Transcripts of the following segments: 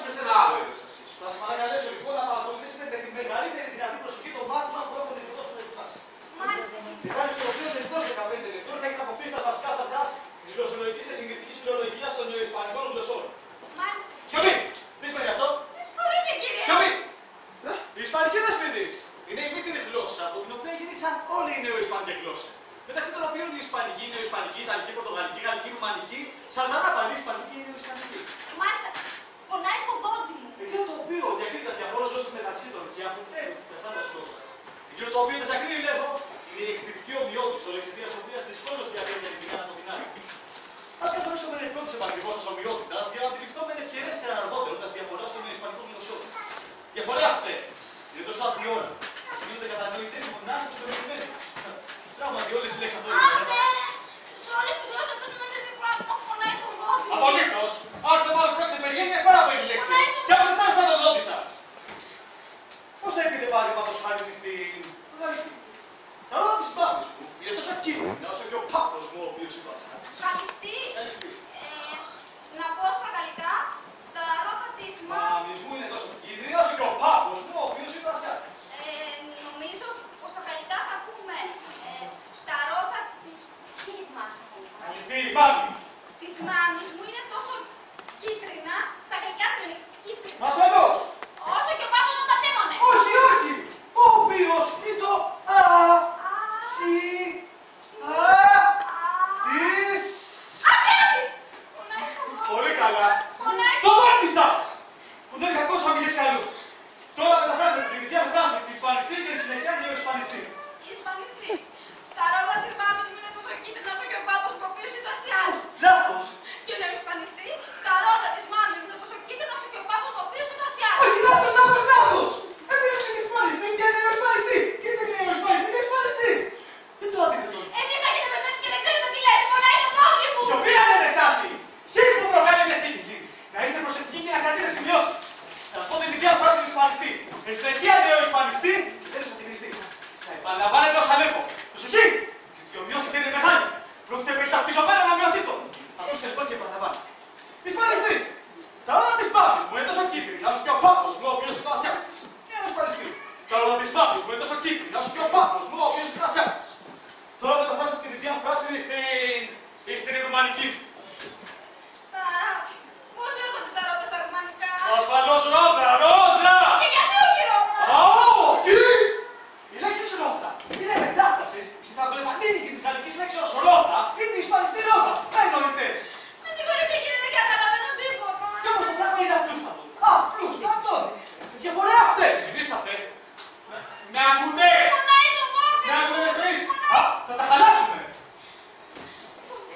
περάσουμε σε ένα άλλο είδος ασκήσεων. Θα σας παρακαλέσω λοιπόν να παρακολουθήσετε με τη μεγαλύτερη δυνατή προσοχή το μάθημα που έχω τελειώσει στο εκφράσει. Και χάρη στο οποίο τελειώσει 15 λεπτών θα έχετε αποκτήσει τα βασικά σταθιά τη γλωσσολογική και συγκριτική φιλολογία των νεοϊσπανικών γλωσσών. Μάλιστα. Σιωπή! Τι σημαίνει αυτό? Με συγχωρείτε, κύριε. Σιωπή! Η Ισπανική δεσποινής είναι η μήτρη γλώσσα από την οποία γεννήθηκαν όλη η νεοϊσπανική γλώσσα. Μεταξύ των οποίων η Ισπανική, η νεοϊσπανική, η Ιταλική, η Πορτογαλική, η Γαλλική, η Ρουμανική, σαρδάνα πάλι η Ισπανική και η νεοϊσπανική. Μάλιστα. Πονάει το δόντι μου. Εκείνο το οποίο διακρίνει τις διαφορές γλώσσες μεταξύ των και αφωτέρου τη αυτάς γλώσσας. Εκείνο το οποίο δεν διακρίνει, λέγω, είναι η εκπληκτική ομοιότητα, ο λεξιτίας της οποίας δυσκόλως διαβαίνει την ένα από την άλλη. Ας καθορίσουμε με πρώτη επακριβώς της ομοιότητας για να αντιληφθούμε ευκαιρέστερα αργότερο τις διαφορές των ισπανικών γλωσσών. Διαφορά αυτή είναι τόσο απειώνα, ώστε γίνονται κατανοητές μονάχα στους περιορισμένους. Πράγματι, όλες οι λέξεις αυτό είναι. Σε όλες τις γλώσσες αυτό σημαίνει ότι πονάει το δόντι μου. Απολύτως! Άστε μάλλον πρόκειται περί έννοιας πάρα πολλοί λέξεις. Και από εσάς με τον δόντι σας. Πώς θα έχετε πάρει πάντως χάρη στην Γαλλική? Τα ρόδα της μπάμπης μου είναι τόσο κίνδυνα όσο και ο πάπος μου ο οποίος υπάρχει. Καλυστή. Να πω στα γαλλικά, τα ρόδα της μάμης μου είναι τόσο κίνδυνα όσο και ο πάπος μου ο οποίος είναι Ασιάτης. Νομίζω πως στα γαλλικά θα πούμε τα ρόδα της... Τι θυμάσαι στα γαλλικά? Καλυστή, μάμη. Της μάμης μου είναι τόσο κίτρινα, στα γαλλικά του είναι κίτρινα. Ασφαλώς. Όσο και ο πάπος μου τα θέμωνε. Όχι, όχι. Ο οποίος είναι το α, σι, α, της... Ασιάτης! Πονάει το δόντι. Πολύ καλά. Πονάει Το δόντι σας! Που δεν είναι κακός αμυγές καλού. Τώρα μεταφράσετε την ίδια φράση, ισπανιστή και στη συνεχεία νεοϊσπανιστή. Ισπανιστή. Τα ρόδα της μάμης μου είναι τόσο κίτρινα όσο και ο πάπος μου ο οποίος είναι Ασιάτης. Λάθος. Και λέω Ισπανιστή, τα ρόδα της μάμης μου είναι τόσο κίτρινα όσο και ο πάπος μου ο οποίος είναι Ασιάτης. Όχι, λάθος, λάθος, λάθος! Επιλέξτε ισπανιστή και νεοϊσπανιστή. Και την νεοϊσπανιστή και ισπανιστή. Δεν το αντίθετο. Εσείς τα έχετε μπερδέψει και δεν ξέρετε τι λέτε. Πονάει το δόντι μου. Σιωπή ανενεστάτη! Εσείς που προκαλείτε σύγχυση. Να είστε προσεκτικοί και να κρατήσετε σημειώσεις. Θα σας πω την δικιά φράση του ισπανιστή. Εν συνεχεία νεοϊσπανιστή και τέλος ατιμιστή. Θα επαναλαμβάνετε όσα λέγω. Προσοχή! Γιατί η ομοιότητα είναι μεγάλη. Πρόκειται περί ταυτιζομένων ομοιοτήτων. Ακούστε λοιπόν και επαναλαμβάνω. Ισπανιστή! Τα ρόδα της μάμης μου είναι τόσο κίτρινα όσο και ο πάπος μου ο οποίος είναι Ασιάτης. Ισπανιστή! Τα ρόδα της μάμης μου είναι τόσο κίτρινα όσο και ο πάπος μου ο οποίος είναι Ασιάτης. Τώρα μεταφράστε την ίδια φράση στην ρουμανική. Πώς λέγονται τα ρόδα στα ρουμανικά? Ασφαλώς ρόδα, ρόδα! Και γιατί όχι ρόδα? Τι! Η λέξη ρόδα είναι μετάφραση στη φραγκολεφαντίνικη της γαλλικής λέξεως ρόδα ή τη ισπανιστή ρόδα. Τα εννοείται. Με συγχωρείτε κύριε, δεν καταλαβαίνω τίποτα. Κι όμως το πράγμα είναι απλούστατο. Απλούστατο! Διαφορά αυτές. Συνίσταται. Με ακούτε! Πονάει το δόντι Με μου. ακούτε εσείς! Θα τα χαλάσουμε!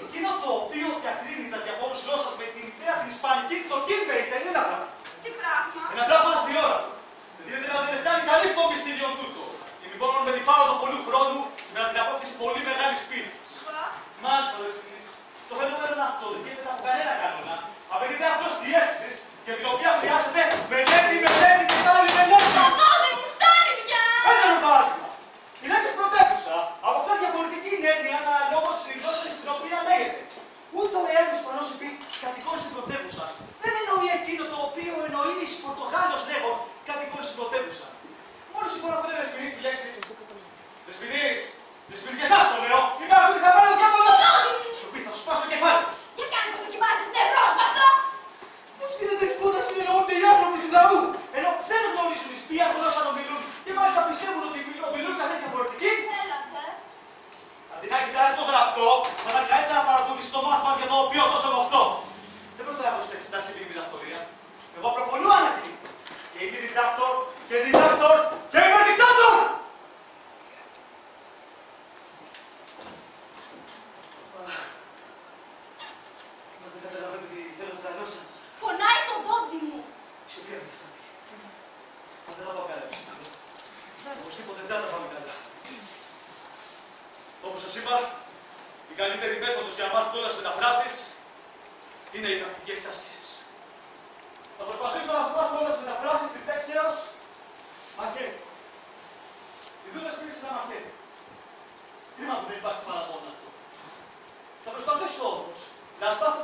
Εκείνο το οποίο διακρίνει τις διαφόρες γλώσσες με την ιδέα την ισπανική, το κίνβεϊτε είναι ένα πράγμα. Τι πράγμα? Ένα πράγμα αθιόρατο. Δεν δίνεται να δεν κάνει κανείς το μυστήριο τούτο. Και μην μπορούμε με την πάω του πολλού χρόνου με την απόκτηση πολύ μεγάλη πείνα. Μάλιστα, δεν συμφωνείς. Το φαινόμενο είναι αυτό. Δεν γίνεται από κανένα κανόνα. Απαιτείται απλώς τη αίσθηση για την οποία χρειάζεται μελέτη και πάλι μελέτη. Το δόντι μου φτάνει πια. Ένα είναι παράδειγμα. Η λέξη πρωτεύουσα αποκτά διαφορετική έννοια αναλόγως στη γλώσσα στην οποία λέγεται. Ούτε ο Έλληνας Ισπανός είπε κατηγόρηση πρωτεύουσα. Δεν εννοεί εκείνο το οποίο εννοεί εις Πορτογάλος λέγον κατηγόρηση πρωτεύουσα. Μόνο συμφωνώ που δεν δεσποινείς τη λέξη. Δεσποινείς! Δεσποινείς και εσάς το λέω! Είμαι από τη χαμένο και από εδώ! Σιωπή, θα σου σπάσω το κεφάλι! Για κάνε πως δοκιμάσεις νευρόσπαστο. Πώς γίνεται λοιπόν να συνεννοούνται οι άνθρωποι του λαού, ενώ δεν γνωρίζουν εις ποια γλώσσα να μιλούν και μάλιστα πιστεύουν ότι μιλούν καθώς διαφορετική. Έλατε. Αντί να κοιτάς το γραπτό, θα τα καλύτερα να παρακολουθείς το μάθημα για το οποίο τόσο μοχτώ. Δεν πρέπει να έχω στα εξετάσεις επειδή είμαι διδακτορία. Εγώ προπονώ ανακριτή. Και είμαι διδάκτορ και διδάκτορ και είμαι δικτάτορ! Δεν καταλαβαίνω τι θέλω το καλό σας. Πονάει το δόντι μου. Σιωπή άμεσα. Δεν θα πάω καλά, πιστεύω. Οπωσδήποτε δεν θα πάμε καλά. Όπως σας είπα, η καλύτερη μέθοδος για να μάθετε όλες τις μεταφράσεις είναι η πρακτική εξάσκηση. Θα προσπαθήσω να σας μάθω όλες τις μεταφράσεις της τέξεως μαχαίρι. Η δούλες είναι ένα μαχαίρι. Κρίμα που δεν υπάρχει παραπάνω αυτό. Θα προσπαθήσω όμως να στάθω